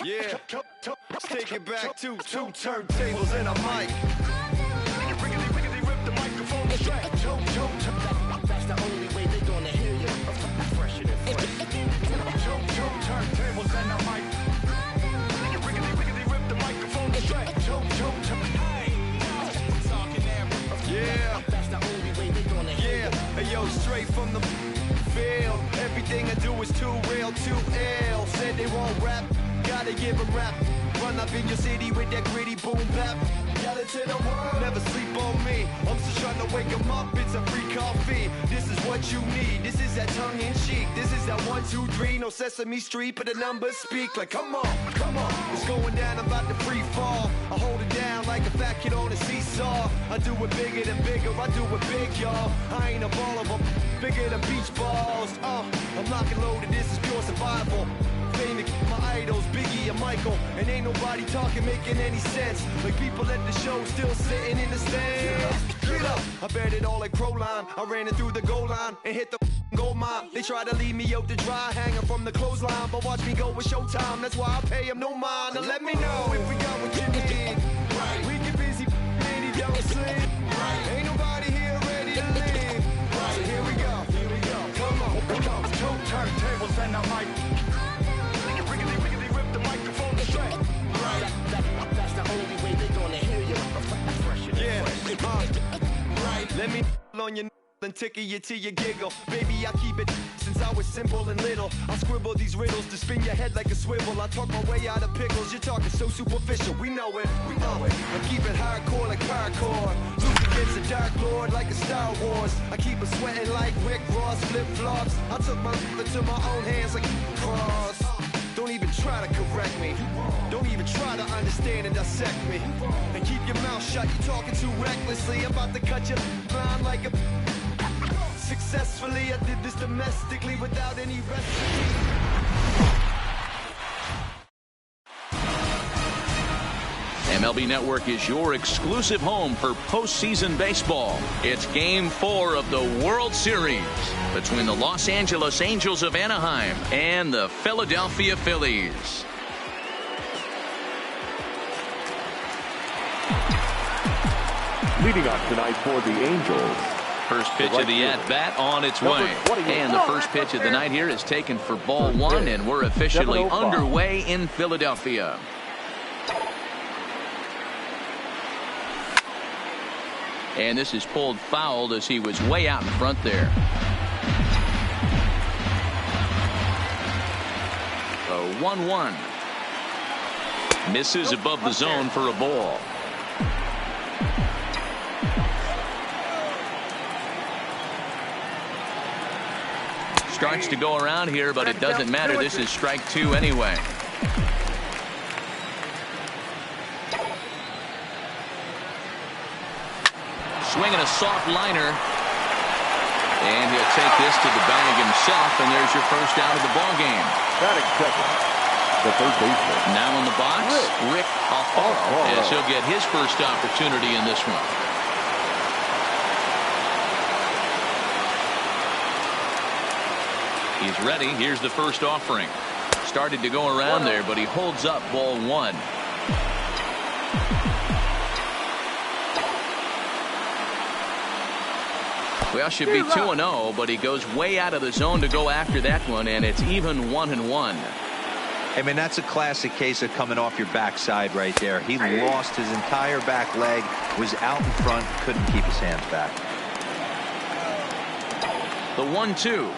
Yeah, let's take it back to two turntables and a mic. Rip the microphone straight. That's the only way they're gonna hear you. Fresher than fresh. Two turntables and a mic. Rip the microphone straight. Yeah, that's the only way they're gonna hear you. Hey yo, straight from the field. Everything I do is too real, too ill. Said they won't rap. Gotta give them rap. Run up in your city with that gritty boom bap. Yell it to the world. Never sleep on me. I'm just trying to wake them up. It's a free coffee. This is what you need. This is that tongue in cheek. This is that 1, 2, 3. No Sesame Street, but the numbers speak. Like, come on, come on. It's going down about the free fall. I hold it down like a fat kid on a seesaw. I do it bigger than bigger. I do it big, y'all. I ain't a ball of them. Bigger than beach balls. I'm lock and loaded. This is pure survival. Famous, my idols, Biggie and Michael. And ain't nobody talking, making any sense. Like people at the show still sitting in the stands. Get up! I bet it all like Proline. I ran it through the goal line and hit the gold mine. They try to leave me out to dry, hanging from the clothesline. But watch me go with Showtime. That's why I pay them no mind. Now let me know if we got what you need. Right. We get busy, lady, don't sleep. Right. Ain't nobody here ready to leave. Right. So here we go. Here we go. Come on, come on. Two turntables and a mic. That's the only way they're gonna hear you. Yeah, right. Let me on your and tickle you till you giggle. Baby, I keep it since I was simple and little. I scribble these riddles to spin your head like a swivel. I talk my way out of pickles. You're talking so superficial. We know it. We know it. I keep it hardcore like hardcore. Luke against the Dark Lord like a Star Wars. I keep it sweating like Rick Ross flip-flops. I took my into my own hands like cross. Don't even try to correct me. Don't even try to understand and dissect me. And keep your mouth shut, you talking too recklessly. I'm about to cut your line like a... Successfully, I did this domestically without any recipe. MLB Network is your exclusive home for postseason baseball. It's Game 4 of the World Series between the Los Angeles Angels of Anaheim and the Philadelphia Phillies. Leading off tonight for the Angels. First pitch of the at-bat on its way. And the first pitch of the night here is taken for ball 1, and we're officially underway in Philadelphia. And this is pulled foul as he was way out in front there. A 1-1. Misses above the zone for a ball. Starts to go around here, but it doesn't matter. This is strike 2 anyway. Swinging a soft liner. And he'll take this to the bag himself, and there's your first out of the ball game. Batting second, the third baseman. Now in the box, Rick Alfaro, as he'll get his first opportunity in this one. He's ready. Here's the first offering. Started to go around there, but he holds up ball 1. Well, should be 2-0, but he goes way out of the zone to go after that one, and it's even 1-1. I mean, that's a classic case of coming off your backside right there. He lost his entire back leg, was out in front, couldn't keep his hands back. The 1-2.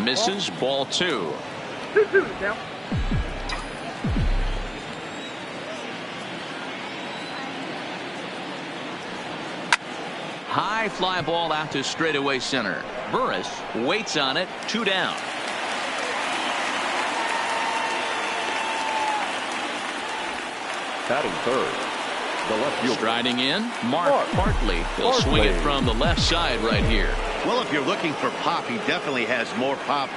Misses, ball 2. Now. High fly ball out to straightaway center. Burris waits on it. 2 down. Batting third, the left fielder. Striding in, Mark Hartley. He'll swing it from the left side right here. Well, if you're looking for pop, he definitely has more pop,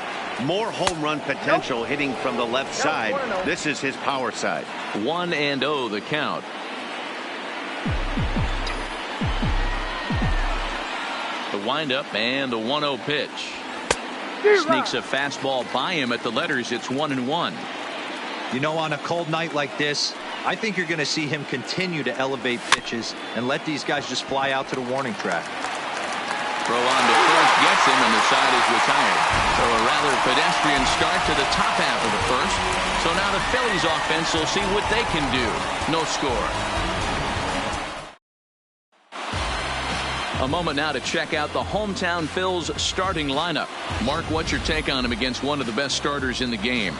more home run potential hitting from the left side. This is his power side. 1-0 the count. The windup and the 1-0 pitch. Sneaks a fastball by him at the letters. It's 1-1. You know, on a cold night like this, I think you're going to see him continue to elevate pitches and let these guys just fly out to the warning track. Throw on to first gets him, and the side is retired. So a rather pedestrian start to the top half of the first. So now the Phillies offense will see what they can do. No score. A moment now to check out the hometown Phils starting lineup. Mark, what's your take on him against one of the best starters in the game?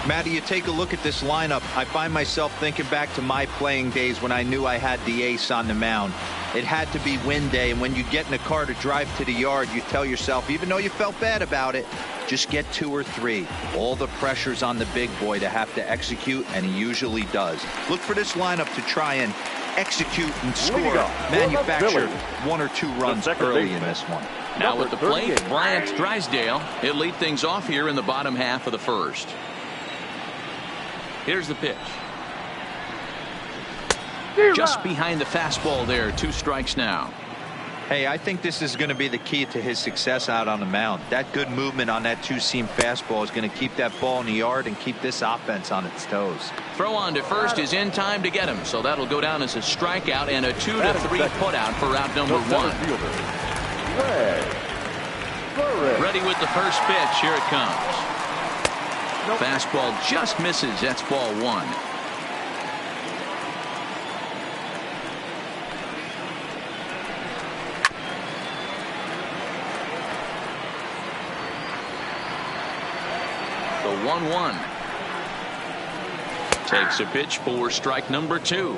Matty, you take a look at this lineup. I find myself thinking back to my playing days when I knew I had the ace on the mound. It had to be win day, and when you get in a car to drive to the yard, you tell yourself, even though you felt bad about it, just get 2 or 3. All the pressure's on the big boy to have to execute, and he usually does. Look for this lineup to try and execute and score, manufacture 1 or 2 runs early in this one. Now with the plate, Bryant Drysdale. He'll lead things off here in the bottom half of the first. Here's the pitch. Just behind the fastball there. 2 strikes now. Hey, I think this is going to be the key to his success out on the mound. That good movement on that 2-seam fastball is going to keep that ball in the yard and keep this offense on its toes. Throw on to first is in time to get him. So that'll go down as a strikeout and a 2-3 putout for out number 1. Ready with the first pitch. Here it comes. Fastball just misses. That's ball 1. The 1-1. Takes a pitch for strike number 2.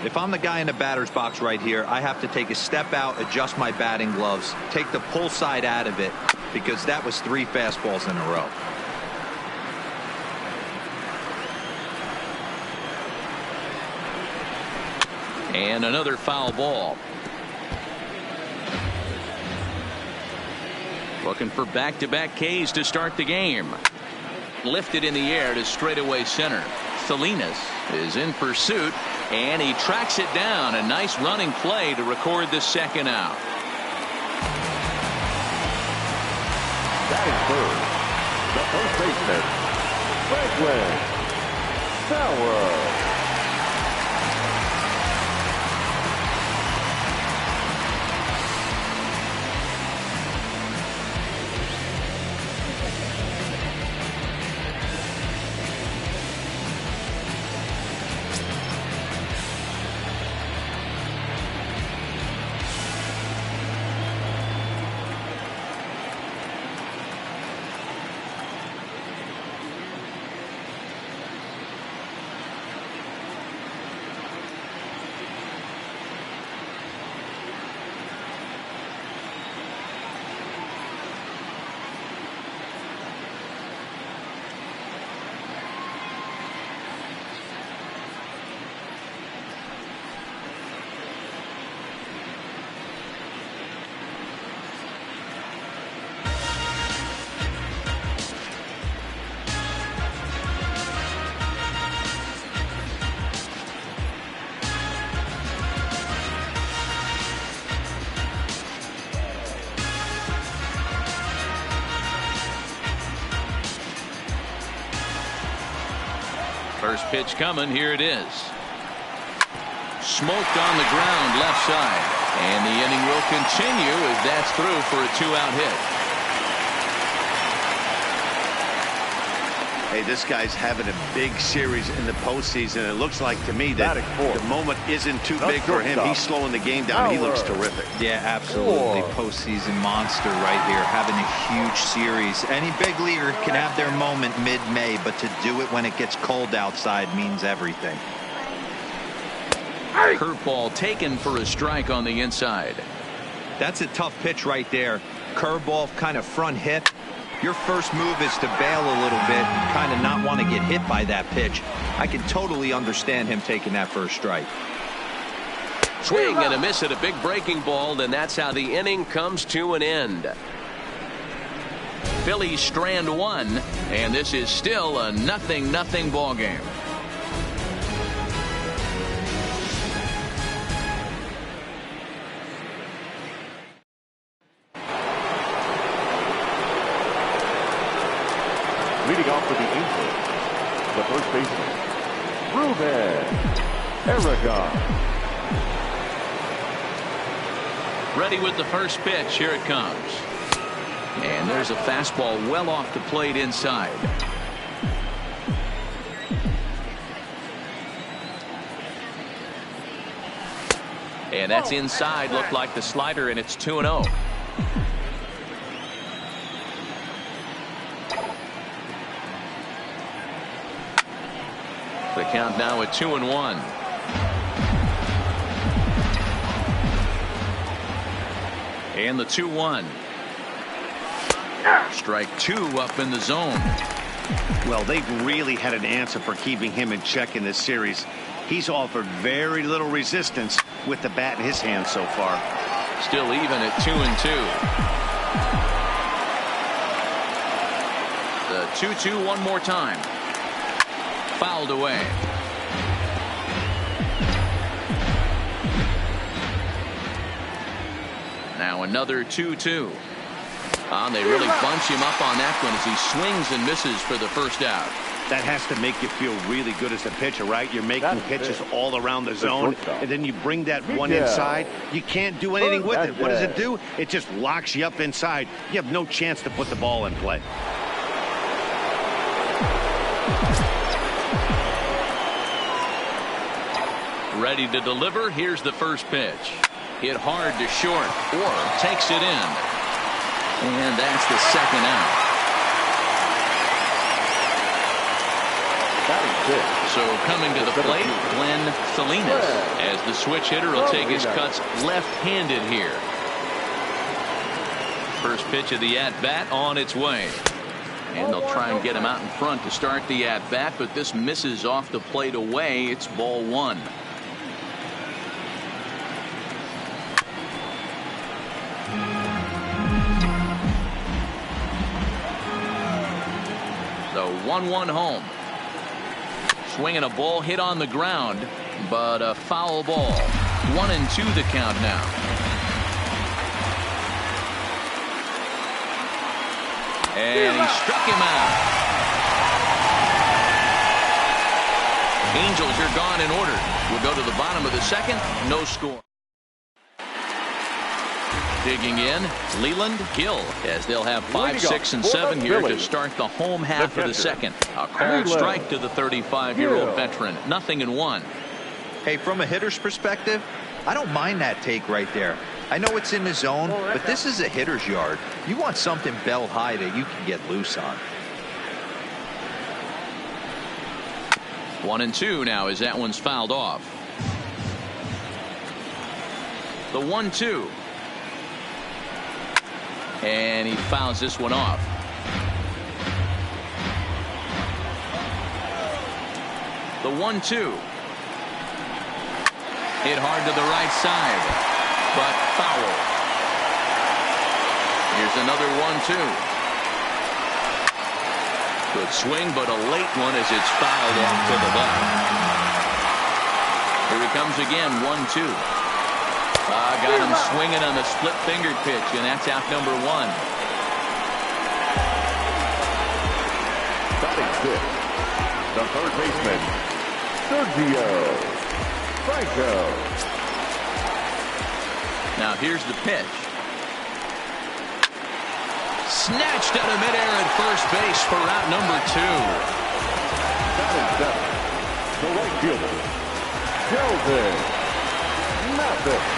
If I'm the guy in the batter's box right here, I have to take a step out, adjust my batting gloves, take the pull side out of it, because that was 3 fastballs in a row. And another foul ball. Looking for back-to-back Ks to start the game. Lifted in the air to straightaway center. Salinas is in pursuit, and he tracks it down. A nice running play to record the second out. Batting third, the first baseman, Franklin Sauer. First pitch coming. Here it is. Smoked on the ground left side. And the inning will continue as that's through for a 2-out hit. Hey, this guy's having a big series in the postseason. It looks like to me that the moment isn't too big for him. He's slowing the game down. He looks terrific. Yeah, absolutely. Postseason monster right here, having a huge series. Any big leaguer can have their moment mid-May, but to do it when it gets cold outside means everything. Curveball taken for a strike on the inside. That's a tough pitch right there. Curveball, kind of front hip. Your first move is to bail a little bit and kind of not want to get hit by that pitch. I can totally understand him taking that first strike. Swing and a miss at a big breaking ball, and that's how the inning comes to an end. Phillies strand 1, and this is still a 0-0 ball game. off for the Angels, the first baseman, Aragon. Ready with the first pitch. Here it comes. And there's a fastball well off the plate inside. And that's inside. Looked like the slider, and it's 2-0. The count now at 2-1. And the 2-1. Strike two up in the zone. Well, they've really had an answer for keeping him in check in this series. He's offered very little resistance with the bat in his hand so far. Still even at 2-2. The 2-2 one more time. Fouled away. Now another 2-2. They really bunch him up on that one as he swings and misses for the first out. That has to make you feel really good as a pitcher, right? You're making pitches all around the zone, and then you bring that one inside. You can't do anything with it. What does it do? It just locks you up inside. You have no chance to put the ball in play. Ready to deliver. Here's the first pitch. Hit hard to short, or takes it in. And that's the second out. So coming to the plate, Glenn Salinas, as the switch hitter will take his cuts left-handed here. First pitch of the at-bat on its way. And they'll try and get him out in front to start the at-bat, but this misses off the plate away. It's ball one. The 1-1 home. Swinging a ball hit on the ground, but a foul ball. 1-2 the count now. And he struck him out. Angels are gone in order. We'll go to the bottom of the second. No score. Digging in, Leland, Hill, as they'll have 5, 6, and 7 here to start the home half of the second. A called strike to the 35-year-old veteran. 0-1. Hey, from a hitter's perspective, I don't mind that take right there. I know it's in the zone, but this is a hitter's yard. You want something bell high that you can get loose on. 1-2 now as that one's fouled off. The 1-2. And he fouls this one off. The 1-2. Hit hard to the right side, but foul. Here's another 1-2. Good swing, but a late one as it's fouled off to the left. Here he comes again, 1-2. Got him swinging on the split fingered pitch, and that's out number 1. Batting fifth, the third baseman, Sergio Franco. Now here's the pitch. Snatched out of midair at first base for out number 2. Batting seventh, the right fielder, Sheldon Mathis.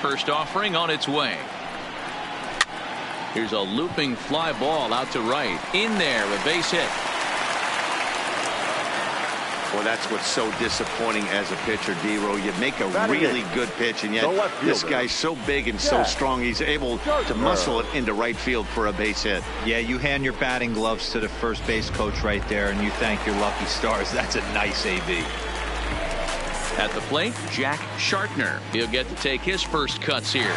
first offering on its way. Here's a looping fly ball out to right. In there, a base hit. Well, that's what's so disappointing as a pitcher, D-Row. You make a really good pitch, and yet this guy's so big and so strong, he's able to muscle it into right field for a base hit. Yeah, you hand your batting gloves to the first base coach right there, and you thank your lucky stars. That's a nice AB. At the plate, Jack Shartner. He'll get to take his first cuts here.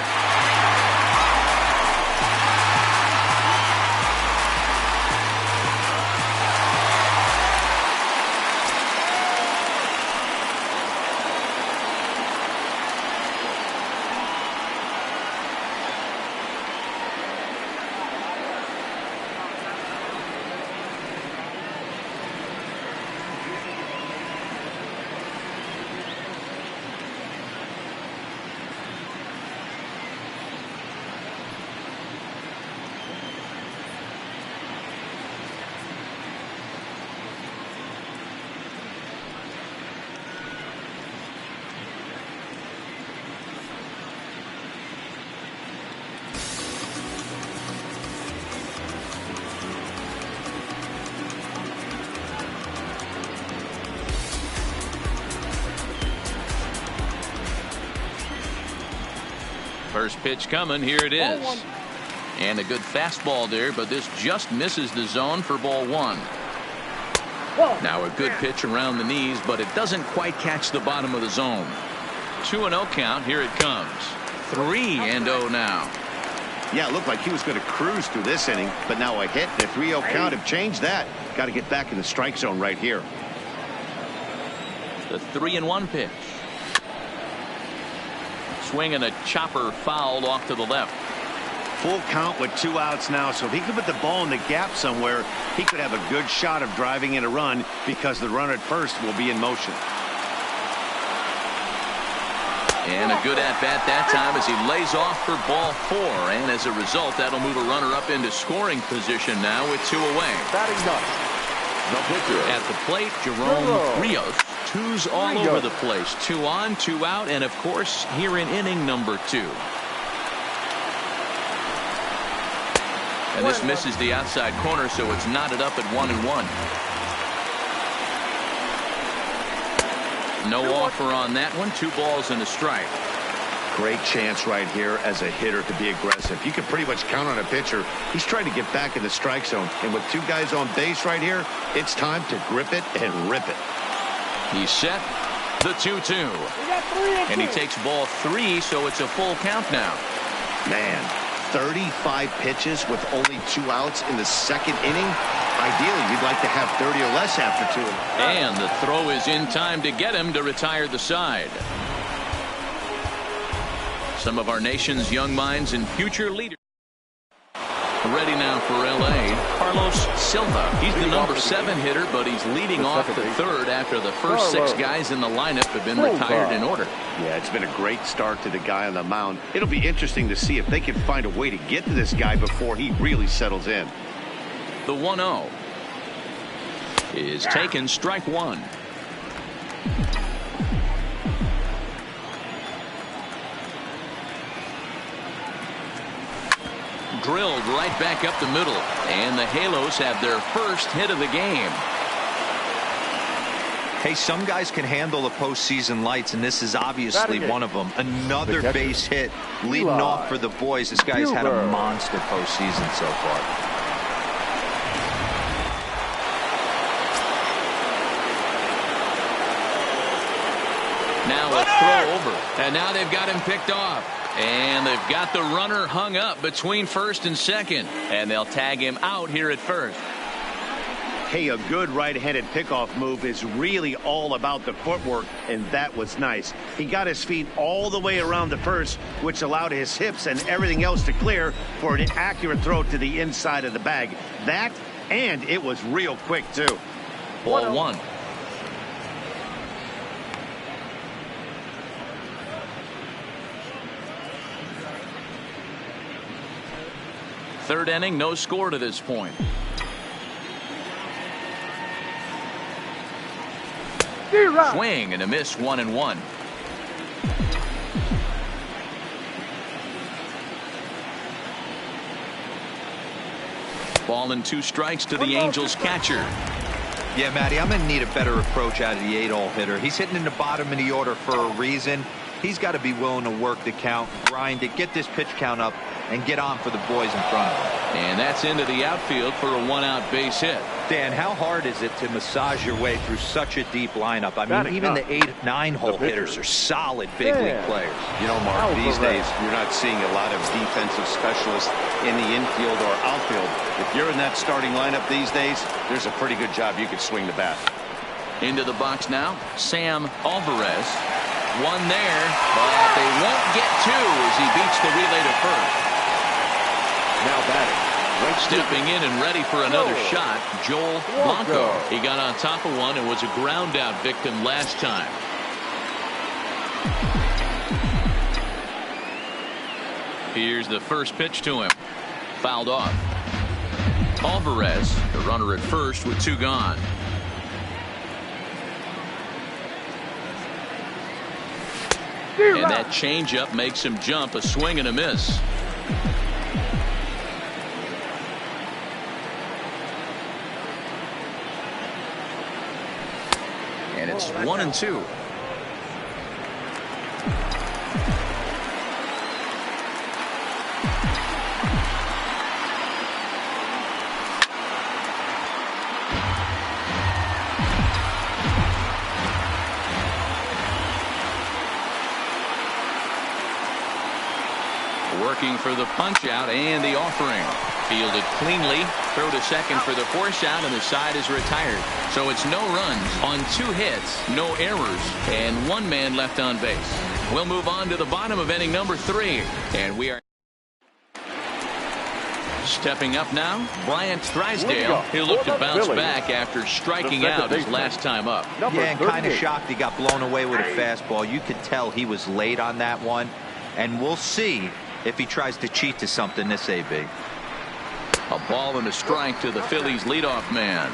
First pitch coming. Here it is. And a good fastball there, but this just misses the zone for ball one. Now a good pitch around the knees, but it doesn't quite catch the bottom of the zone. 2-0 count. Here it comes. 3-0 now. Yeah, it looked like he was going to cruise through this inning, but now a hit and a 3-0 count have changed that. Got to get back in the strike zone right here. The 3-1 pitch. Swinging a chopper fouled off to the left. Full count with 2 outs now, so if he could put the ball in the gap somewhere, he could have a good shot of driving in a run because the runner at first will be in motion. And a good at-bat that time as he lays off for ball 4, and as a result that'll move a runner up into scoring position now with 2 away. Batting ninth, the pitcher. At the plate, Jerome Rios. 2's all over the place. 2 on, 2 out, and of course here in inning number 2. And this misses the outside corner, so it's knotted up at 1-1. No offer on that one. 2 balls and a strike. Great chance right here as a hitter to be aggressive. You can pretty much count on a pitcher. He's trying to get back in the strike zone, and with 2 guys on base right here, it's time to grip it and rip it. He's set. The 2-2. And he takes ball 3, so it's a full count now. Man, 35 pitches with only 2 outs in the second inning. Ideally, you'd like to have 30 or less after 2. And the throw is in time to get him to retire the side. Some of our nation's young minds and future leaders. Ready now for L.A. Carlos Silva. He's the number 7 hitter, but he's leading off the 3rd after the first 6 guys in the lineup have been retired in order. Yeah, it's been a great start to the guy on the mound. It'll be interesting to see if they can find a way to get to this guy before he really settles in. The 1-0 is taken, strike 1. Drilled right back up the middle, and the Halos have their first hit of the game. Hey, some guys can handle the postseason lights, and this is obviously one of them. Another base hit leading off for the boys. This guy's had a monster postseason so far. Now a throw over, and now they've got him picked off. And they've got the runner hung up between first and second, and they'll tag him out here at first. Hey, a good right-handed pickoff move is really all about the footwork, and that was nice. He got his feet all the way around the first, which allowed his hips and everything else to clear for an accurate throw to the inside of the bag. That, and it was real quick, too. Ball 1. Third inning, no score to this point. Swing and a miss, 1-1. Ball and 2 strikes to the Angels catcher. Yeah, Matty, I'm going to need a better approach out of the 8-hole hitter. He's hitting in the bottom of the order for a reason. He's got to be willing to work the count, grind it, get this pitch count up, and get on for the boys in front of him. And that's into the outfield for a 1-out base hit. Dan, how hard is it to massage your way through such a deep lineup? I mean, even the 8-9-hole hitters are solid big league players. You know, Mark, these days you're not seeing a lot of defensive specialists in the infield or outfield. If you're in that starting lineup these days, there's a pretty good job you could swing the bat. Into the box now, Sam Alvarez. One there, but they won't get 2 as he beats the relay to first. Now batting. Stepping in and ready for another shot, Joel Blanco. He got on top of one and was a ground out victim last time. Here's the first pitch to him. Fouled off. Alvarez, the runner at first with 2 gone. And that changeup makes him jump. A swing and a miss. And it's 1-2. Working for the punch out and the offering. Fielded cleanly. Throw to second for the force out, and the side is retired. So it's no runs on 2 hits, no errors, and 1 man left on base. We'll move on to the bottom of inning number 3. And we are stepping up now, Bryant Drysdale. He'll look to bounce back after striking out his last time up. Yeah, and kind of shocked he got blown away with a fastball. You could tell he was late on that one. And we'll see if he tries to cheat to something this AB. A ball and a strike to the Phillies leadoff man.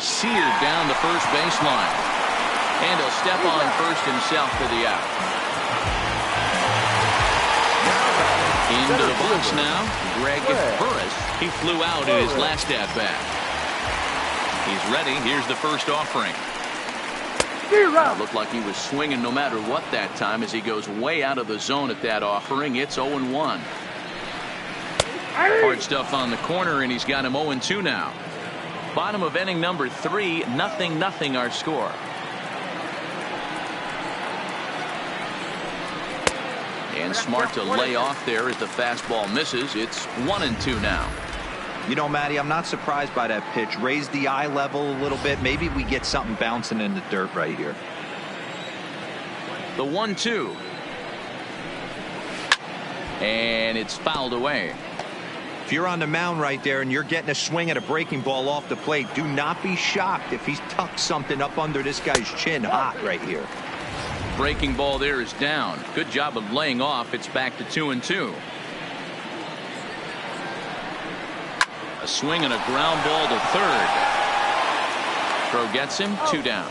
Seared down the first baseline. And he'll step on first himself for the out. Into the box now, Greg Burris. He flew out in his last at bat. He's ready. Here's the first offering. Looked like he was swinging no matter what that time as he goes way out of the zone at that offering. It's 0-1. Hard stuff on the corner, and he's got him 0-2 now. Bottom of inning number 3, 0-0 our score. And smart to lay off there as the fastball misses. It's 1-2 now. You know, Matty, I'm not surprised by that pitch. Raise the eye level a little bit. Maybe we get something bouncing in the dirt right here. The 1-2. And it's fouled away. If you're on the mound right there and you're getting a swing at a breaking ball off the plate, do not be shocked if he's tucked something up under this guy's chin hot right here. Breaking ball there is down. Good job of laying off. It's back to 2-2. A swing and a ground ball to third. Throw gets him, 2 down.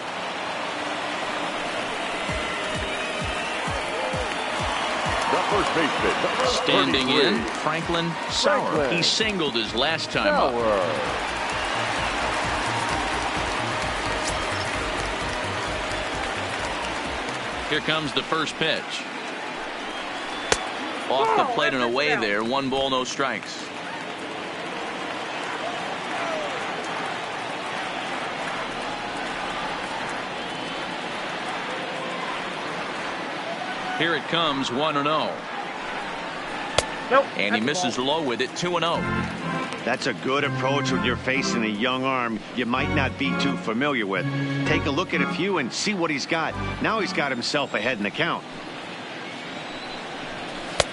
The first baseman. Standing in, Franklin Sauer. He singled his last time up. Here comes the first pitch. Off the plate and away there. 1 ball, no strikes. Here it comes, 1-0. And he misses low with it, 2-0. That's a good approach when you're facing a young arm you might not be too familiar with. Take a look at a few and see what he's got. Now he's got himself ahead in the count.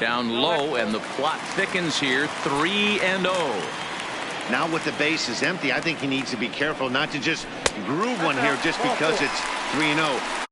Down low, and the plot thickens here, 3-0. Now with the bases empty, I think he needs to be careful not to just groove one here just because it's 3-0.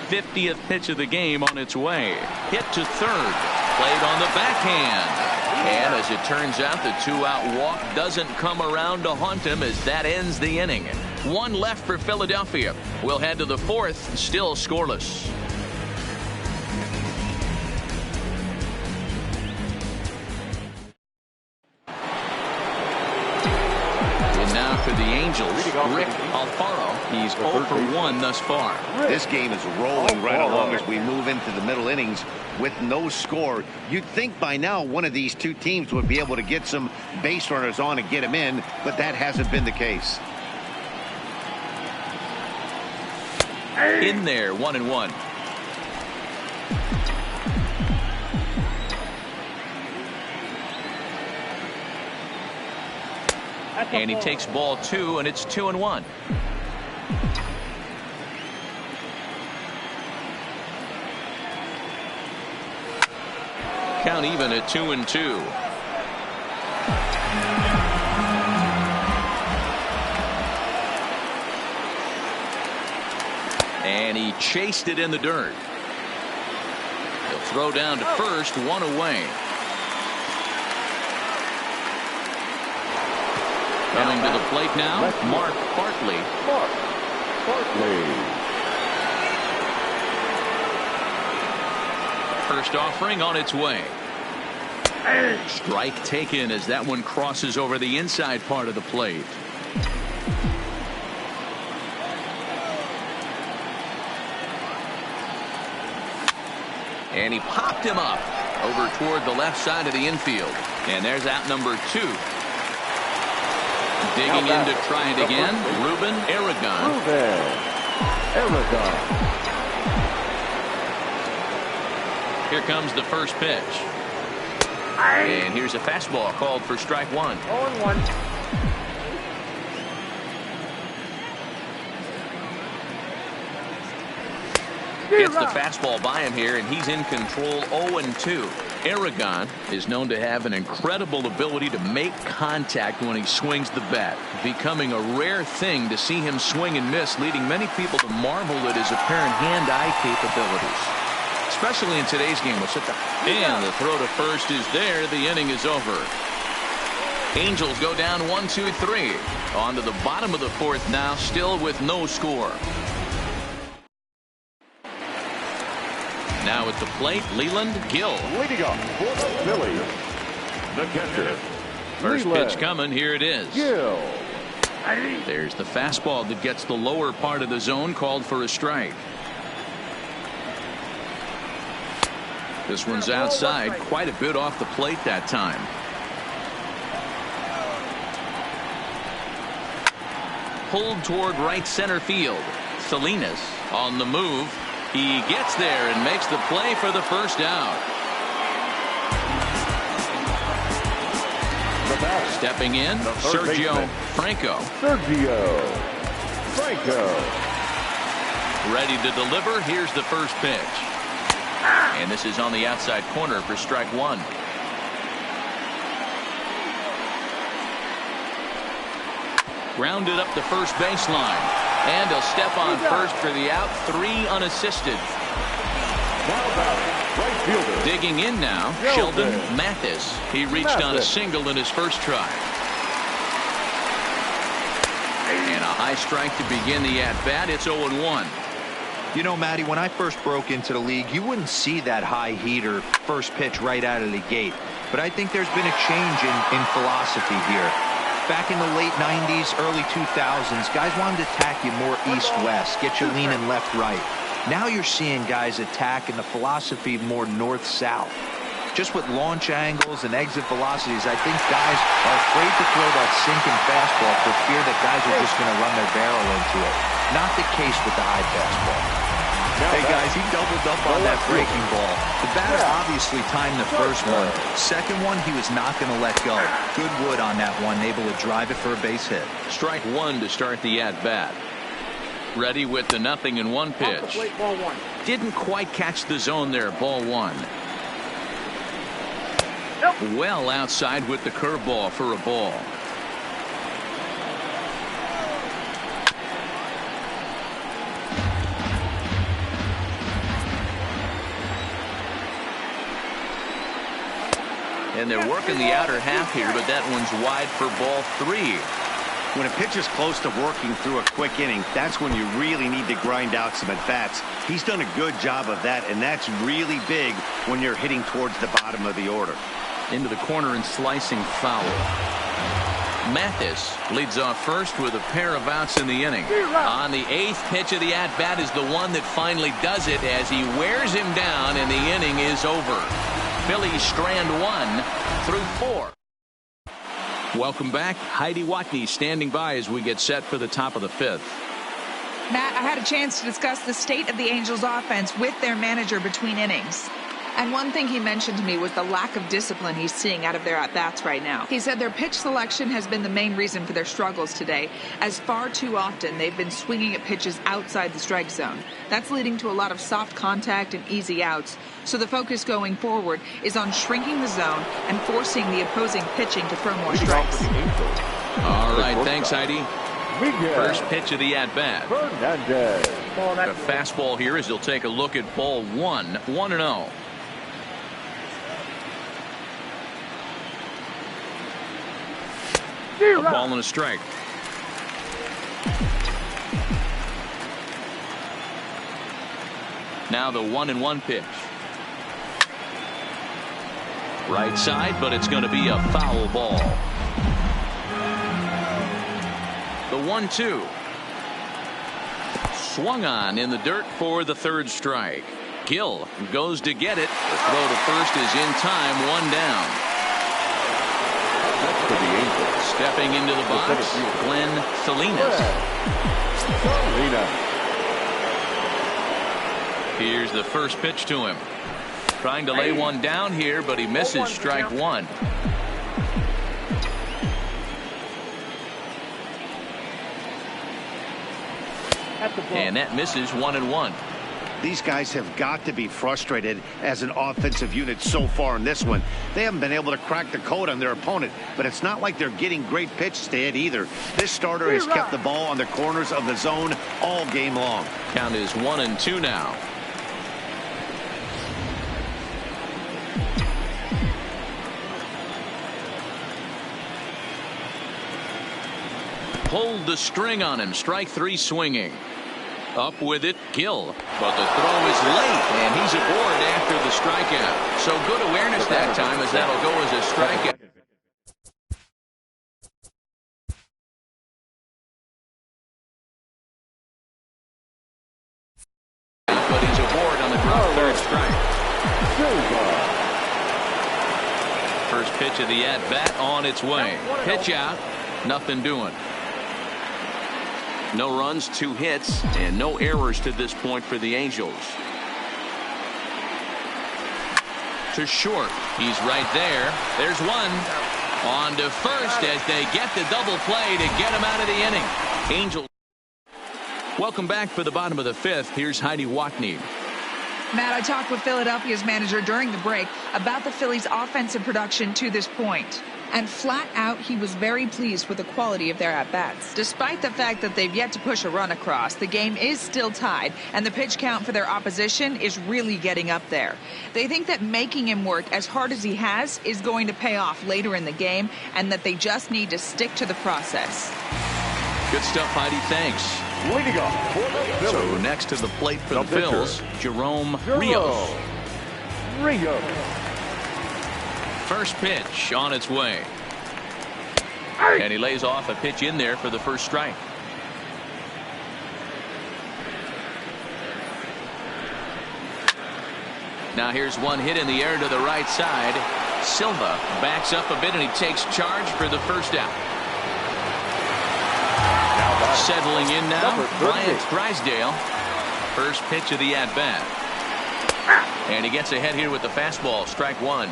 50th pitch of the game on its way. Hit to third. Played on the backhand. And as it turns out, the 2-out walk doesn't come around to haunt him as that ends the inning. One left for Philadelphia. We'll head to the fourth, still scoreless. And now for the Angels, Rick Alfaro. He's 0 for 1 thus far. This game is rolling right along as we move into the middle innings with no score. You'd think by now one of these two teams would be able to get some base runners on and get them in, but that hasn't been the case. In there, 1-1. And he takes ball 2, and it's 2-1. Count even at 2-2. And he chased it in the dirt. He'll throw down to first, 1 away. Coming to the plate now, Mark Bartley. First offering on its way. Strike taken as that one crosses over the inside part of the plate. And he popped him up over toward the left side of the infield. And there's out number 2. Digging in to try it again, Ruben Aragon. Here comes the first pitch. And here's a fastball called for strike 1. 0-1. Gets the fastball by him here, and he's in control. 0-2. Aragon is known to have an incredible ability to make contact when he swings the bat, becoming a rare thing to see him swing and miss, leading many people to marvel at his apparent hand-eye capabilities, especially in today's game with such a... And the throw to first is there. The inning is over. Angels go down 1-2-3. On to the bottom of the fourth now, still with no score. Now at the plate, Leland Gill. Leading off for the Phillies, the catcher. First pitch coming. Here it is. Gill. There's the fastball that gets the lower part of the zone, called for a strike. This one's outside, quite a bit off the plate that time. Pulled toward right center field. Salinas on the move. He gets there and makes the play for the first out. Stepping in, Sergio Franco. Ready to deliver. Here's the first pitch. And this is on the outside corner for strike 1. Grounded up the first baseline. And he'll step on first for the out. 3 unassisted. Digging in now, Sheldon Mathis. He reached on a single in his first try. And a high strike to begin the at-bat. It's 0-1. You know, Matty, when I first broke into the league, you wouldn't see that high heater first pitch right out of the gate. But I think there's been a change in philosophy here. Back in the late 90s, early 2000s, guys wanted to attack you more east-west, get you leaning left-right. Now you're seeing guys attack in the philosophy more north-south. Just with launch angles and exit velocities, I think guys are afraid to throw that sinking fastball for fear that guys are just going to run their barrel into it. Not the case with the high fastball. Hey, guys, he doubled up on that breaking ball. The batter obviously timed the first one. Second one, he was not going to let go. Good wood on that one, able to drive it for a base hit. Strike 1 to start the at-bat. Ready with the 0-1 pitch. Didn't quite catch the zone there. Ball 1. Well outside with the curveball for a ball. And they're working the outer half here, but that one's wide for ball 3. When a pitcher's close to working through a quick inning, that's when you really need to grind out some at-bats. He's done a good job of that, and that's really big when you're hitting towards the bottom of the order. Into the corner and slicing foul. Mathis leads off first with a pair of outs in the inning. On the 8th pitch of the at-bat is the one that finally does it as he wears him down, and the inning is over. Phillies strand 1 through 4. Welcome back. Heidi Watney standing by as we get set for the top of the 5th. Matt, I had a chance to discuss the state of the Angels offense with their manager between innings. And one thing he mentioned to me was the lack of discipline he's seeing out of their at-bats right now. He said their pitch selection has been the main reason for their struggles today, as far too often they've been swinging at pitches outside the strike zone. That's leading to a lot of soft contact and easy outs. So the focus going forward is on shrinking the zone and forcing the opposing pitching to throw more strikes. All right, thanks, Heidi. First pitch of the at-bat. A fastball here as he'll take a look at ball 1, 1-0. A ball and a strike. Now the 1-1 pitch. Right side, but it's going to be a foul ball. The 1-2. Swung on in the dirt for the 3rd strike. Gill goes to get it. The throw to first is in time, 1 down. For the Angels. Stepping into the box, Glenn Salinas. Here's the first pitch to him. Trying to lay one down here, but he misses strike 1. And that misses 1-1. These guys have got to be frustrated as an offensive unit so far in this one. They haven't been able to crack the code on their opponent, but it's not like they're getting great pitches to hit either. This starter has kept the ball on the corners of the zone all game long. Count is 1-2 now. Pulled the string on him. Strike 3 swinging. Up with it, Gill. But the throw is late, and he's aboard after the strikeout. So good awareness that time as that'll go as a strikeout. But he's aboard on the drop 3rd strike. First pitch of the at-bat on its way. Pitch out, nothing doing. No runs, 2 hits, and no errors to this point for the Angels. To short. He's right there. There's one. On to first as they get the double play to get him out of the inning. Angels. Welcome back for the bottom of the 5th. Here's Heidi Watney. Matt, I talked with Philadelphia's manager during the break about the Phillies' offensive production to this point. And flat out, he was very pleased with the quality of their at-bats. Despite the fact that they've yet to push a run across, the game is still tied, and the pitch count for their opposition is really getting up there. They think that making him work as hard as he has is going to pay off later in the game, and that they just need to stick to the process. Good stuff, Heidi. Thanks. Leading off for the Phillies. So next to the plate for the Phils, Jerome Rios. First pitch on its way. And he lays off a pitch in there for the first strike. Now here's one hit in the air to the right side. Silva backs up a bit and he takes charge for the first out. Settling in now, Bryant Drysdale. First pitch of the at-bat. And he gets ahead here with the fastball, strike 1.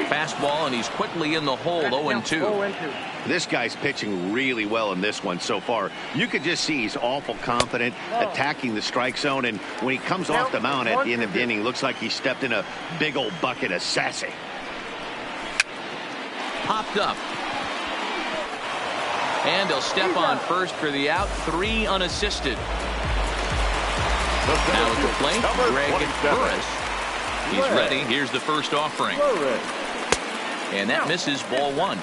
Fastball, and he's quickly in the hole, 0-2. This guy's pitching really well in this one so far. You could just see he's awful confident attacking the strike zone, and when he comes off the mound at the end of the inning, looks like he stepped in a big old bucket of sassy. Popped up. And he'll step on first for the out, 3 unassisted. Now at the plate, Greg Burris. He's ready. Here's the first offering. And that misses ball one.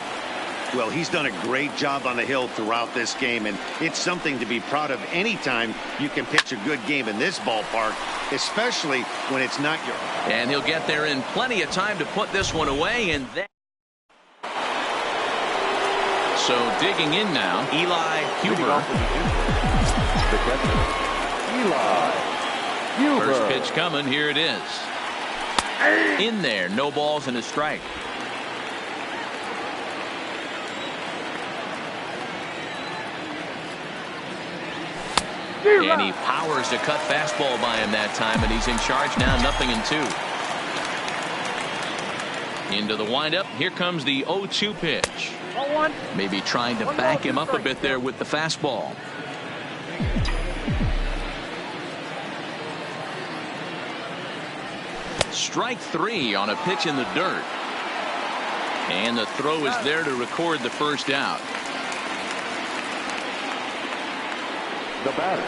Well, he's done a great job on the hill throughout this game, and it's something to be proud of anytime you can pitch a good game in this ballpark, especially when it's not your. And he'll get there in plenty of time to put this one away, and then. So digging in now, Eli Huber. The catcher, Eli Huber. First pitch coming. Here it is. In there, no balls and a strike. And he powers the cut fastball by him that time, and he's in charge now, 0-2. Into the windup. Here comes the 0-2 pitch. Maybe trying to back him up a bit there with the fastball. Strike three on a pitch in the dirt. And the throw is there to record the first out. The batter.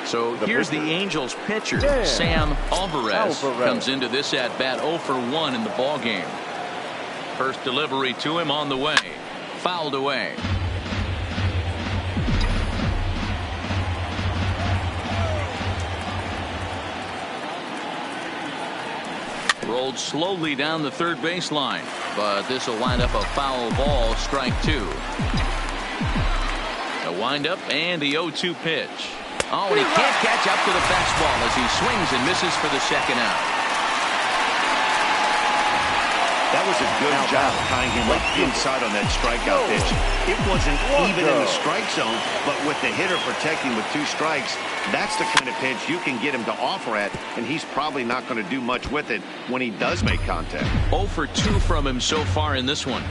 So here's the Angels pitcher, Sam Alvarez, comes into this at bat 0 for 1 in the ball game. First delivery to him on the way, fouled away. Rolled slowly down the third baseline, but this will wind up a foul ball, strike two. A windup and the 0-2 pitch. Oh, and he can't catch up to the fastball as he swings and misses for the second out. That was a good job tying him up inside on that strikeout pitch. It wasn't even in the strike zone, but with the hitter protecting with 2 strikes, that's the kind of pitch you can get him to offer at, and he's probably not going to do much with it when he does make contact. 0 for 2 from him so far in this one.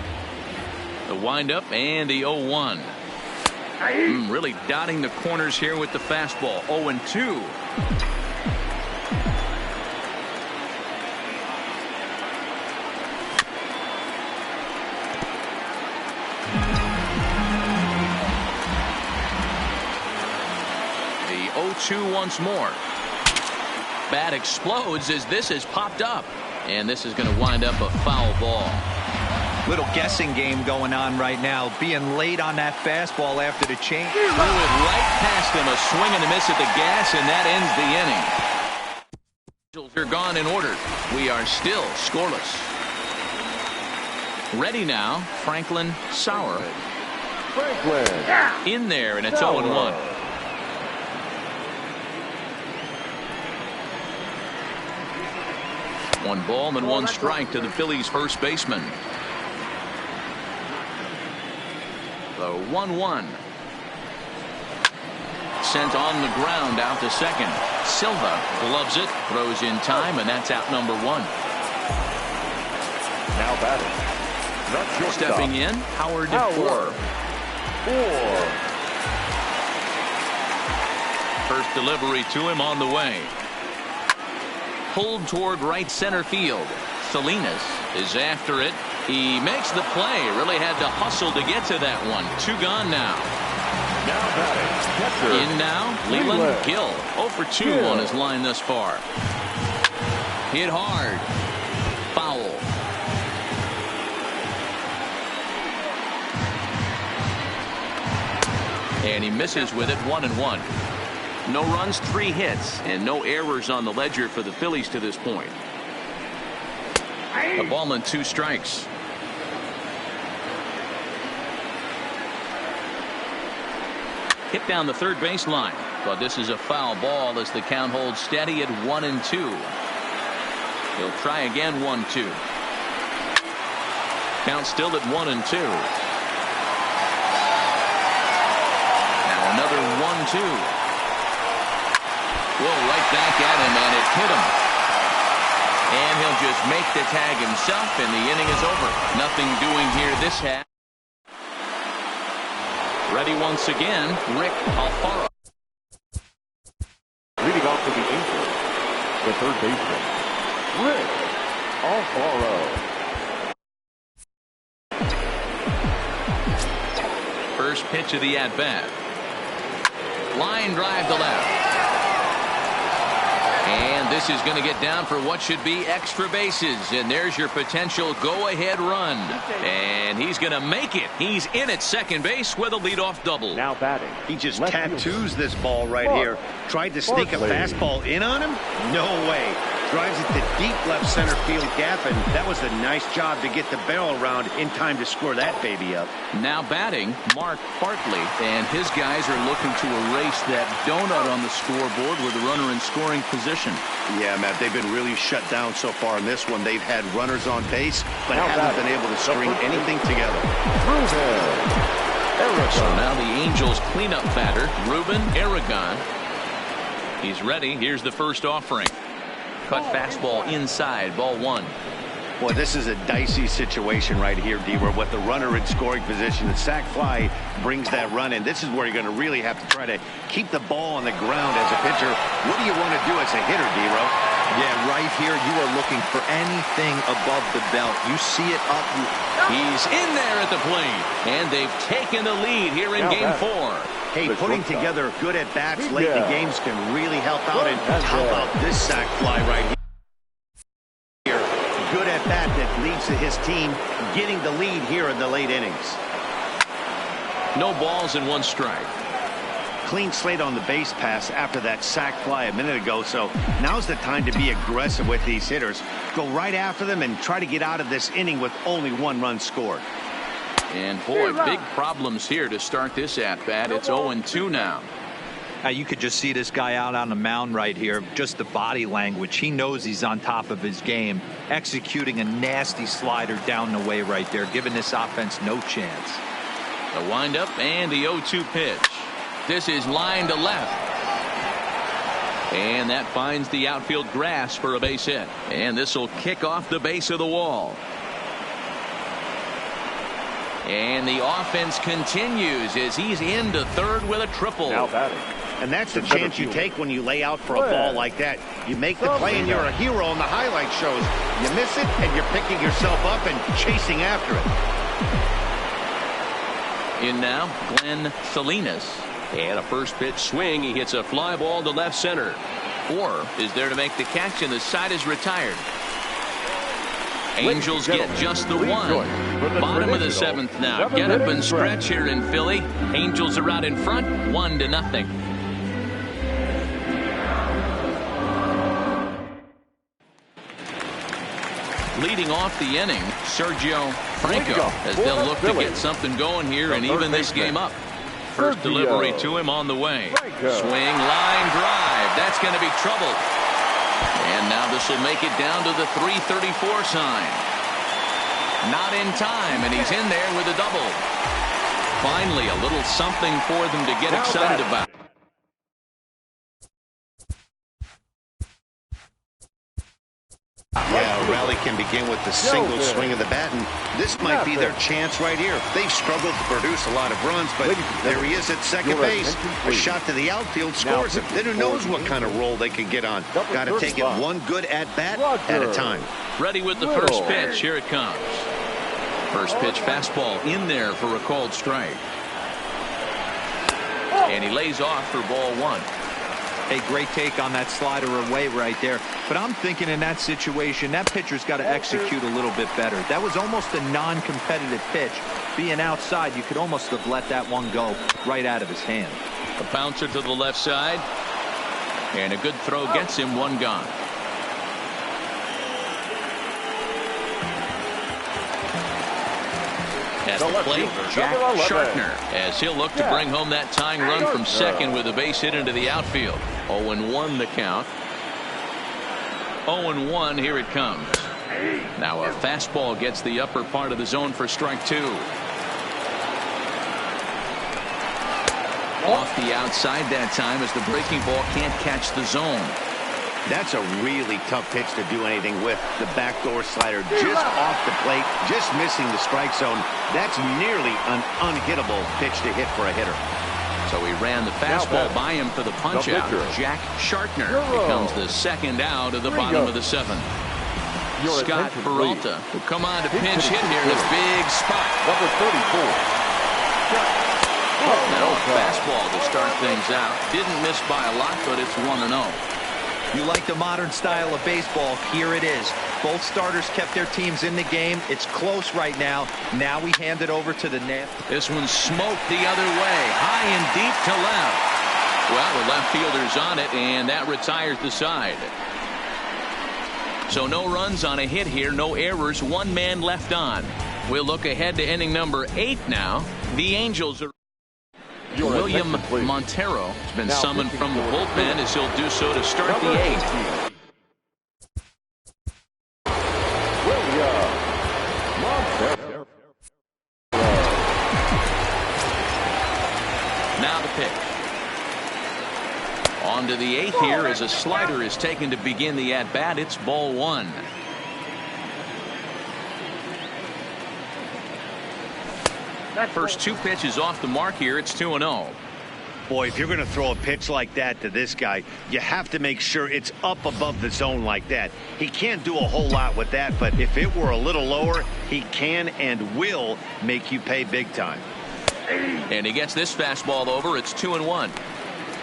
The windup and the 0-1. Really dotting the corners here with the fastball. 0-2. The 0-2 once more. Bat explodes as this has popped up. And this is going to wind up a foul ball. Little guessing game going on right now. Being late on that fastball after the change. Threw it right past him. A swing and a miss at the gas, and that ends the inning. Angels are gone in order. We are still scoreless. Ready now, Franklin Sauer. In there, and it's 0-1. One ball and one strike to the Phillies' first baseman. The 1-1. Sent on the ground out to second. Silva gloves it, throws in time, and that's out number 1. Now batting. Stepping in, Howard Four. First delivery to him on the way. Pulled toward right center field. Salinas is after it. He makes the play. Really had to hustle to get to that one. 2 gone now. In now, Leland Gill. 0 for 2 on his line thus far. Hit hard. Foul. And he misses with it. 1-1. No runs, 3 hits, and no errors on the ledger for the Phillies to this point. A ball and 2 strikes. Hit down the third baseline, but this is a foul ball as the count holds steady at 1-2. He'll try again. 1-2. Count still at 1-2. Now another 1-2. Whoa, right back at him, and it hit him. And he'll just make the tag himself, and the inning is over. Nothing doing here this half. Ready once again, Rick Alfaro. Leading off to the Angels, the third baseman, Rick Alfaro. First pitch of the at-bat. Line drive to left. And this is going to get down for what should be extra bases. And there's your potential go-ahead run. And he's going to make it. He's in at second base with a leadoff double. Now batting. He just tattoos this ball right here. Tried to sneak a fastball in on him? No way. Drives it to deep left center field gap, and that was a nice job to get the barrel around in time to score that baby up. Now batting, Mark Hartley, and his guys are looking to erase that donut on the scoreboard with a runner in scoring position. Yeah, Matt, they've been really shut down so far in this one. They've had runners on base, but haven't been able to string anything together. So now the Angels cleanup batter, Ruben Aragon. He's ready. Here's the first offering. Cut fastball inside, ball one. Boy, this is a dicey situation right here, D-Ware. With the runner in scoring position, the sac fly brings that run in. This is where you're going to really have to try to keep the ball on the ground as a pitcher. What do you want to do as a hitter, D-Ro? Yeah, right here, you are looking for anything above the belt. You see it up. He's in there at the plate, and they've taken the lead here in Game 4. Hey, putting together good at-bats late in the games can really help out. And how about this sac fly right here? Good at-bat that leads to his team getting the lead here in the late innings. No balls and one strike. Clean slate on the base pass after that sac fly a minute ago. So now's the time to be aggressive with these hitters. Go right after them and try to get out of this inning with only one run scored. And boy, big problems here to start this at-bat. It's 0-2 now. You could just see this guy out on the mound right here. Just the body language. He knows he's on top of his game. Executing a nasty slider down the way right there. Giving this offense no chance. The windup and the 0-2 pitch. This is line to left. And that finds the outfield grass for a base hit. And this will kick off the base of the wall. And the offense continues as he's into third with a triple. Now batting. And that's the chance you take when you lay out for a ball like that. You make the play and you're a hero on the highlight shows. You miss it and you're picking yourself up and chasing after it. In now, Glenn Salinas. And a first pitch swing. He hits a fly ball to left center. Orr is there to make the catch, and the side is retired. Angels get just the one. Bottom of the seventh now. Get up and stretch here in Philly. Angels are out in front, 1-0. Leading off the inning, Sergio Franco, as they'll look to get something going here and even this game up. First delivery to him on the way. Swing, line drive. That's going to be trouble. And now this will make it down to the 334 sign. Not in time, and he's in there with a double. Finally, a little something for them to get excited about. Yeah, a rally can begin with the single swing of the bat, and this might be their chance right here. They've struggled to produce a lot of runs, but there he is at second base. A shot to the outfield scores him. Then who knows what kind of roll they could get on. Got to take it one good at-bat at a time. Ready with the first pitch. Here it comes. First pitch fastball in there for a called strike. And he lays off for ball one. A great take on that slider away right there. But I'm thinking in that situation, that pitcher's got to execute a little bit better. That was almost a non-competitive pitch. Being outside, you could almost have let that one go right out of his hand. A bouncer to the left side. And a good throw gets him one gone. At the plate, Jack Shartner, as he'll look to bring home that tying run from second with a base hit into the outfield. 0-1 the count. 0-1, here it comes. Now a fastball gets the upper part of the zone for strike two. Off the outside that time as the breaking ball can't catch the zone. That's a really tough pitch to do anything with. The backdoor slider just off the plate, just missing the strike zone. That's nearly an unhittable pitch to hit for a hitter. So he ran the fastball by him for the punch out. Jack Shartner becomes the second out of the bottom of the seventh. Scott Peralta will come on to pinch hit here in a big spot. Number 34. Now fastball to start things out. Didn't miss by a lot, but it's 1-0. You like the modern style of baseball, here it is. Both starters kept their teams in the game. It's close right now. Now we hand it over to the net. This one's smoked the other way, high and deep to left. Well, the left fielder's on it, and that retires the side. So no runs on a hit here, no errors, one man left on. We'll look ahead to inning number 8 now. The Angels are... William Montero has been summoned from the bullpen as he'll do so to start the 8th. Now the pitch. On to the 8th here as a slider is taken to begin the at-bat. It's ball 1. First 2 pitches off the mark here. It's 2-0. Boy, if you're going to throw a pitch like that to this guy, you have to make sure it's up above the zone like that. He can't do a whole lot with that, but if it were a little lower, he can and will make you pay big time. And he gets this fastball over. It's 2-1.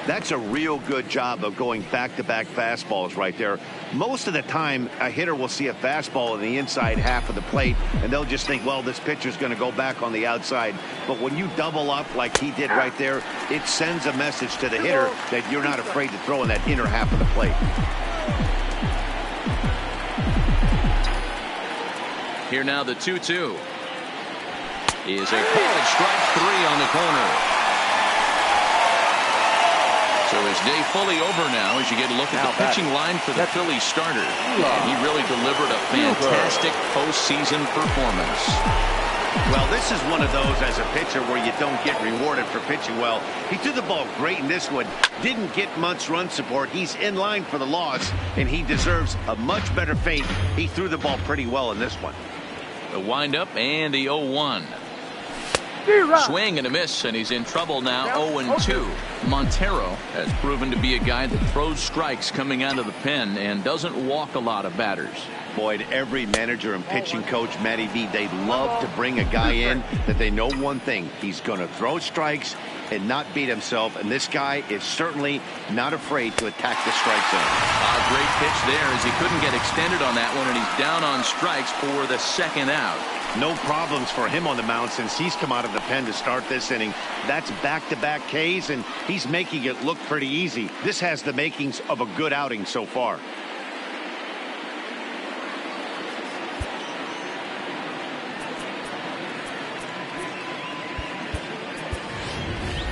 That's a real good job of going back-to-back fastballs right there. Most of the time, a hitter will see a fastball in the inside half of the plate, and they'll just think, well, this pitcher's going to go back on the outside. But when you double up like he did right there, it sends a message to the hitter that you're not afraid to throw in that inner half of the plate. Here now the 2-2. Is a called strike 3 on the corner. So his day fully over now as you get a look at the pitching line for the Phillies starter. And he really delivered a fantastic postseason performance. Well, this is one of those as a pitcher where you don't get rewarded for pitching well. He threw the ball great in this one. Didn't get much run support. He's in line for the loss, and he deserves a much better fate. He threw the ball pretty well in this one. The windup and the 0-1. Swing and a miss, and he's in trouble now. 0-2. Montero has proven to be a guy that throws strikes coming out of the pen and doesn't walk a lot of batters. Boyd, every manager and pitching coach, Matty V, they love to bring a guy in that they know one thing. He's going to throw strikes and not beat himself, and this guy is certainly not afraid to attack the strike zone. A great pitch there as he couldn't get extended on that one, and he's down on strikes for the second out. No problems for him on the mound since he's come out of the pen to start this inning. That's back-to-back Ks, and he's making it look pretty easy. This has the makings of a good outing so far.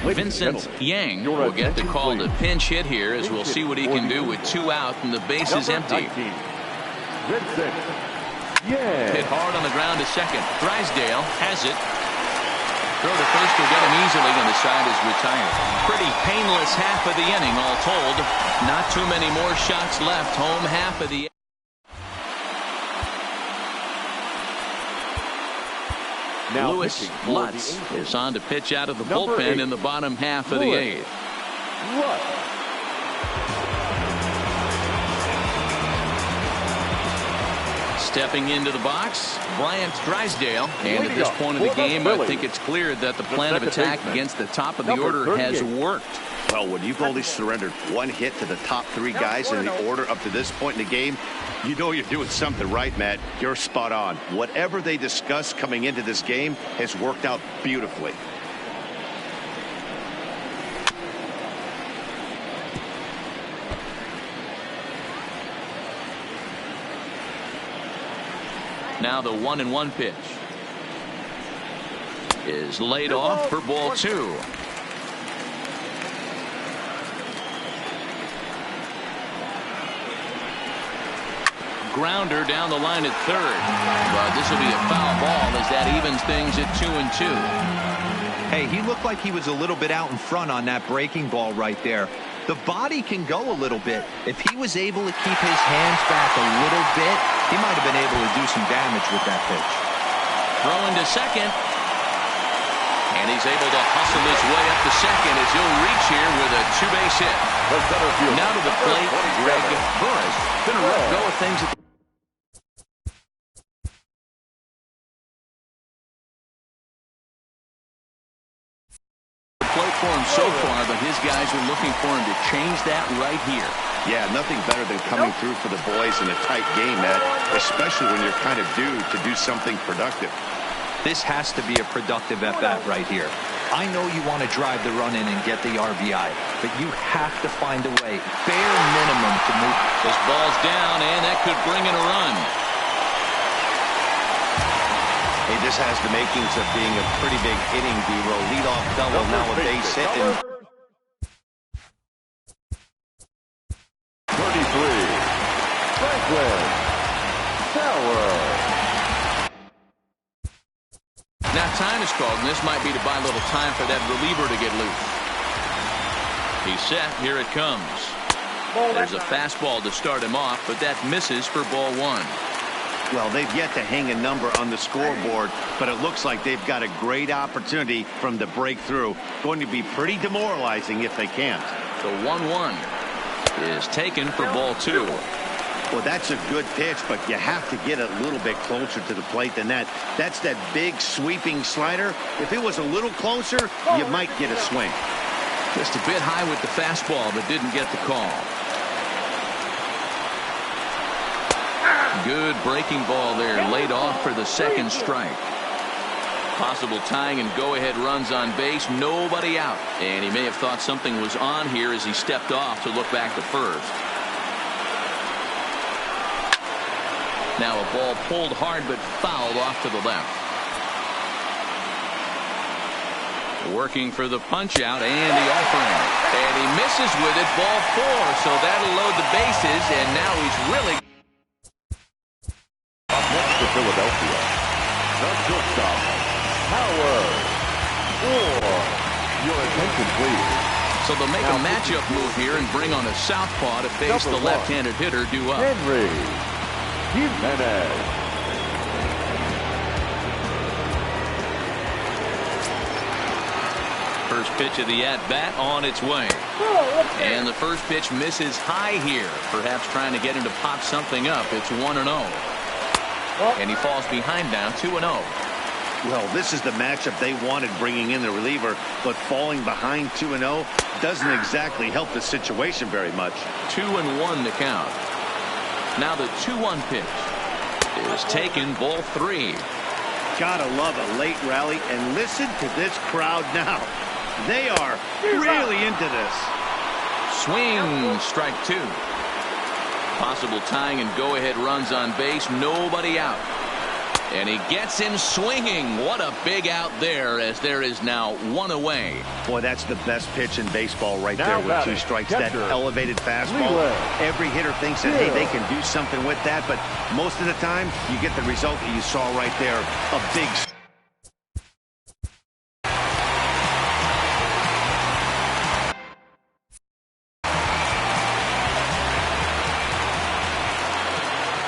Vincent Yang will get the call to pinch hit here as we'll see what he can do with 2 out and the base is empty. Hit hard on the ground to second. Drysdale has it. Throw to first will get him easily, and the side is retired. Pretty painless half of the inning, all told. Not too many more shots left. Home half of the. Lewis Lutz is on to pitch out of the bullpen in the bottom half of the 8th. Stepping into the box, Bryant Drysdale. And at this point of the game, I think it's clear that the plan of attack against the top of the order has worked. Well, when you've only surrendered 1 hit to the top 3 guys in the order up to this point in the game, you know you're doing something right, Matt. You're spot on. Whatever they discussed coming into this game has worked out beautifully. Now the 1-1 pitch is laid off for ball 2. Grounder down the line at third, but this will be a foul ball as that evens things at 2-2. Hey, he looked like he was a little bit out in front on that breaking ball right there. The body can go a little bit. If he was able to keep his hands back a little bit, he might have been able to do some damage with that pitch. Throwing to second. And he's able to hustle his way up to second as he'll reach here with a 2-base hit. Now to the plate, Greg Burris. Going to go with things at the plate for him so far, but his guys are looking for him to change that right here. Yeah, nothing better than coming through for the boys in a tight game, Matt, especially when you're kind of due to do something productive. This has to be a productive at-bat right here. I know you want to drive the run in and get the RBI, but you have to find a way, bare minimum, to move. This ball's down, and that could bring in a run. Hey, this has the makings of being a pretty big inning, D-Roll. Leadoff double, now a base hit. 33. Franklin. Tower. Now time is called, and this might be to buy a little time for that reliever to get loose. He's set. Here it comes. There's a fastball to start him off, but that misses for ball one. Well, they've yet to hang a number on the scoreboard, but it looks like they've got a great opportunity from the breakthrough. Going to be pretty demoralizing if they can't. The 1-1 is taken for ball two. Well, that's a good pitch, but you have to get a little bit closer to the plate than that. That's that big sweeping slider. If it was a little closer, you might get a swing. Just a bit high with the fastball, but didn't get the call. Good breaking ball there, laid off for the second strike. Possible tying and go-ahead runs on base, nobody out. And he may have thought something was on here as he stepped off to look back to first. Now a ball pulled hard but fouled off to the left. Working for the punch out and the offering. And he misses with it, ball four. So that'll load the bases, and now he's really... Up next to Philadelphia. The shortstop, Howard. Your attention, please. So they'll make a matchup move here and bring on a southpaw to face the left-handed hitter due up. Henry Jimenez. First pitch of the at-bat on its way. And the first pitch misses high here. Perhaps trying to get him to pop something up. It's 1-0. And he falls behind now, 2-0. Well, this is the matchup they wanted, bringing in the reliever, but falling behind 2-0 doesn't exactly help the situation very much. 2-1 the count. Now the 2-1 pitch is taken, ball three. Gotta love a late rally, and listen to this crowd now. They are really into this. Swing, strike two. Possible tying and go-ahead runs on base, nobody out. And he gets him swinging. What a big out there, as there is now one away. Boy, that's the best pitch in baseball right there with two strikes. That elevated fastball. Every hitter thinks that, hey, they can do something with that, but most of the time, you get the result that you saw right there. A big...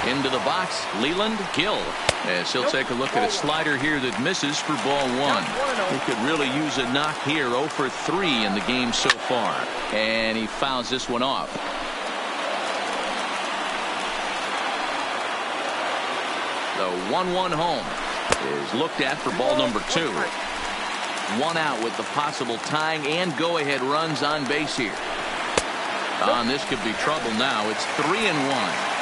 Into the box, Leland, Gill. As he'll take a look at a slider here that misses for ball one. He could really use a knock here. 0 for 3 in the game so far. And he fouls this one off. The 1-1 home is looked at for ball number 2. 1 out with the possible tying and go-ahead runs on base here. This could be trouble now. It's 3-1.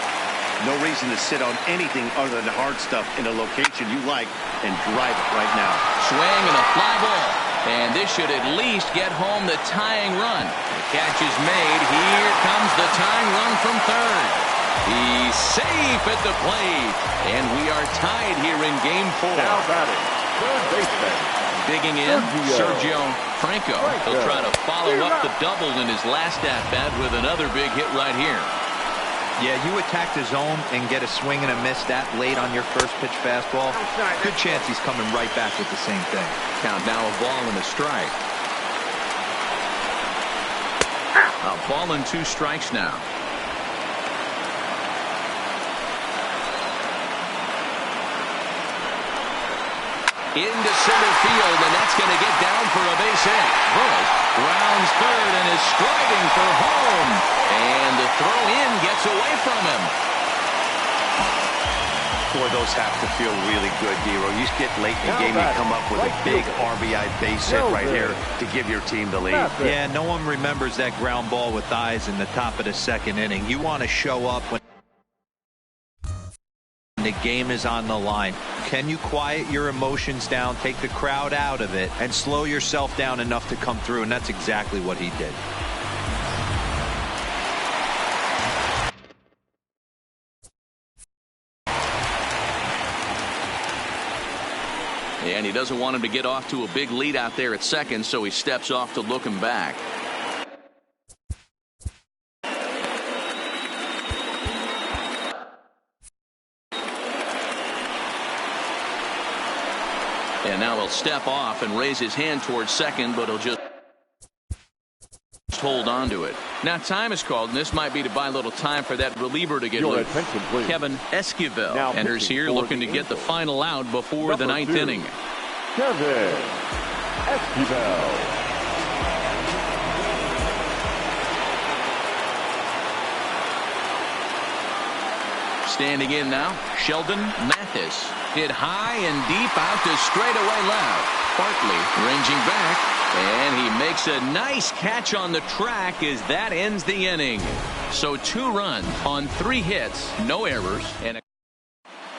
No reason to sit on anything other than hard stuff in a location you like and drive it right now. Swing and a fly ball. And this should at least get home the tying run. The catch is made. Here comes the tying run from third. He's safe at the plate. And we are tied here in game 4. Now batting, third baseman. Digging in, Sergio Franco. He'll try to follow up the double in his last at-bat with another big hit right here. Yeah, you attack the zone and get a swing and a miss that late on your first pitch fastball. Good chance he's coming right back with the same thing. Count now, a ball and a strike. A ball and 2 strikes now. Into center field, and that's going to get down for a base hit. Bullock rounds third and is striding for home. And the throw in gets away from him. Boy, those have to feel really good, Hero. You get late in the game, you come up with a big RBI base hit right here to give your team the lead. Yeah, no one remembers that ground ball with eyes in the top of the second inning. You want to show up when the game is on the line. Can you quiet your emotions down, take the crowd out of it, and slow yourself down enough to come through? And that's exactly what he did. And he doesn't want him to get off to a big lead out there at second, so he steps off to look him back. And now he'll step off and raise his hand towards second, but he'll just hold on to it. Now time is called, and this might be to buy a little time for that reliever to get loose. Kevin Esquivel enters here looking to get the final out before the ninth inning. Kevin Esquivel. Standing in now, Sheldon Mathis. Hit high and deep out to straightaway left. Bartley ranging back, and he makes a nice catch on the track as that ends the inning. So 2 runs on 3 hits, no errors, and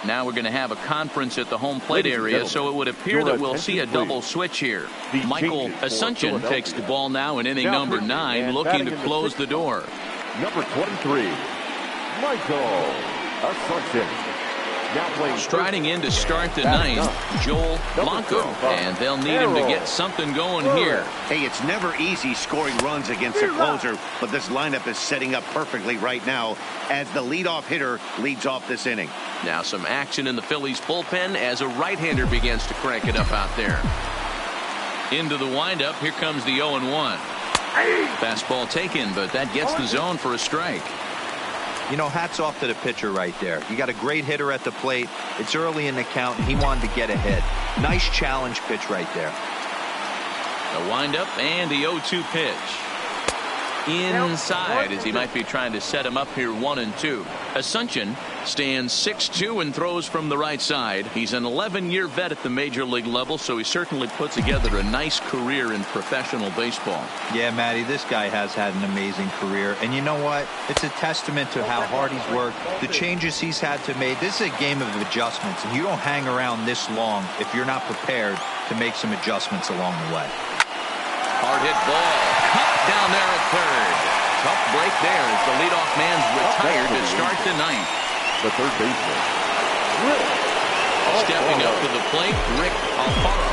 now we're going to have a conference at the home plate area, so it would appear that we'll see a double switch here. Michael Asuncion takes the ball now in inning number 9, looking to close the door. Number 23, Michael Asuncion. Striding in to start the ninth, Joel Blanco, and they'll need him to get something going here. Hey, it's never easy scoring runs against a closer, but this lineup is setting up perfectly right now as the leadoff hitter leads off this inning. Now some action in the Phillies bullpen as a right-hander begins to crank it up out there. Into the windup, here comes the 0-1. Fastball taken, but that gets the zone for a strike. You know, hats off to the pitcher right there. You got a great hitter at the plate. It's early in the count, and he wanted to get ahead. Nice challenge pitch right there. The windup and the 0-2 pitch. Inside as he might be trying to set him up here 1-2. Asuncion stands 6'2" and throws from the right side. He's an 11-year vet at the major league level, so he certainly put together a nice career in professional baseball. Yeah, Matty, this guy has had an amazing career. And you know what? It's a testament to how hard he's worked, the changes he's had to make. This is a game of adjustments, and you don't hang around this long if you're not prepared to make some adjustments along the way. Hard hit ball. Cut down there at third. Tough break there as the leadoff man's retired to start the ninth. The third baseman, Rick Stepping up to the plate, Rick Alfaro.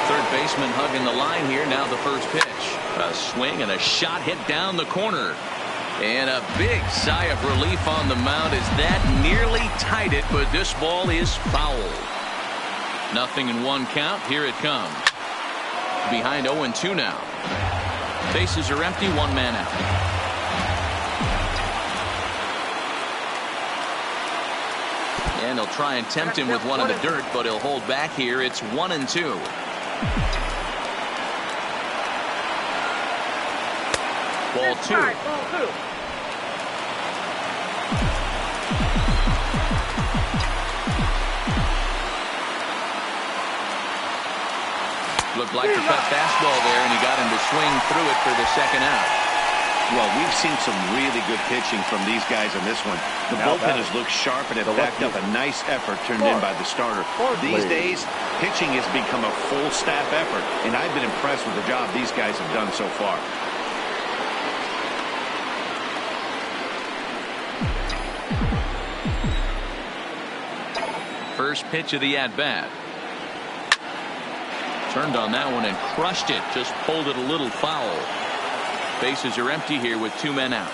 Third baseman hugging the line here. Now the first pitch. A swing and a shot hit down the corner. And a big sigh of relief on the mound as that nearly tied it, but this ball is fouled. Nothing in 1 count. Here it comes. Behind 0-2 now. Bases are empty, 1 man out. And he'll try and tempt him with one in the dirt, but he'll hold back here. It's 1-2. Ball 2. Looked like the cut fastball there, and he got him to swing through it for the second out. Well, we've seen some really good pitching from these guys on this one. The bullpen has looked sharp and have backed up a nice effort turned in by the starter. These days, pitching has become a full staff effort, and I've been impressed with the job these guys have done so far. First pitch of the at-bat. Turned on that one and crushed it. Just pulled it a little foul. Bases are empty here with 2 men out.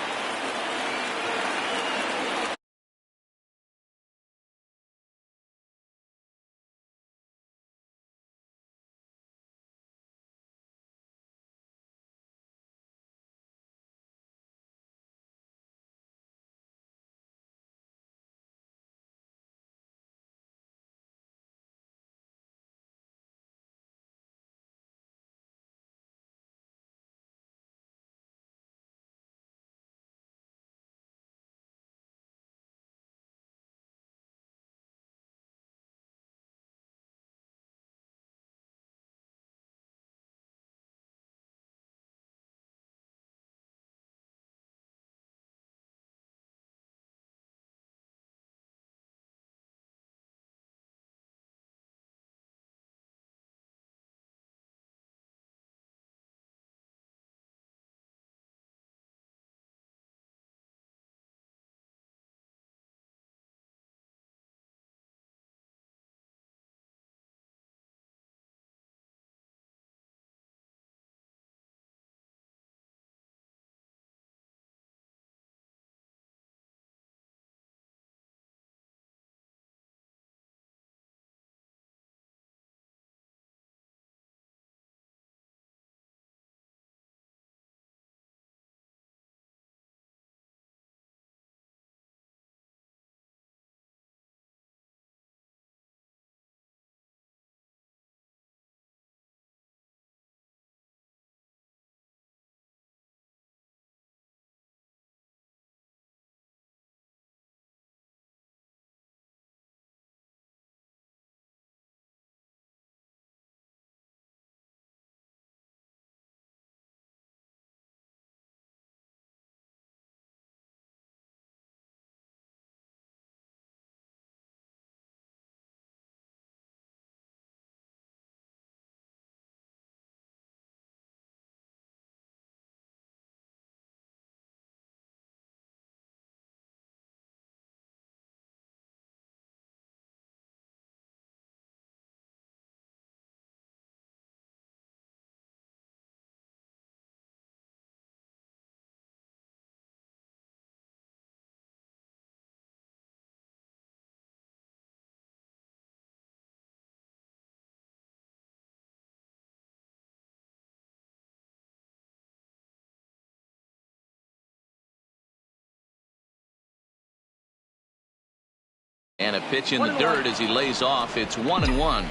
And a pitch in the dirt as he lays off. It's 1-1.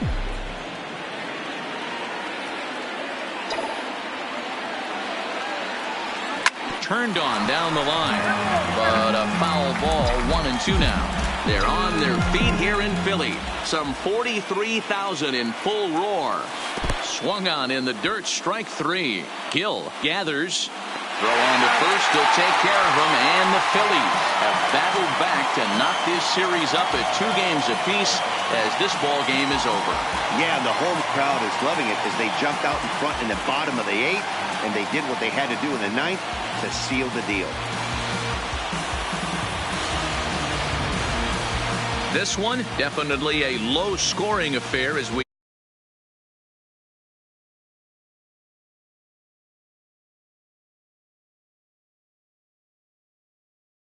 Turned on down the line, but a foul ball. 1-2 now. They're on their feet here in Philly. Some 43,000 in full roar. Swung on in the dirt. Strike 3. Hill gathers. Throw on to first to take care of him, and the Phillies have battled back to knock this series up at 2 games apiece as this ball game is over. Yeah, the home crowd is loving it as they jumped out in front in the bottom of the 8th, and they did what they had to do in the 9th to seal the deal. This one, definitely a low-scoring affair as we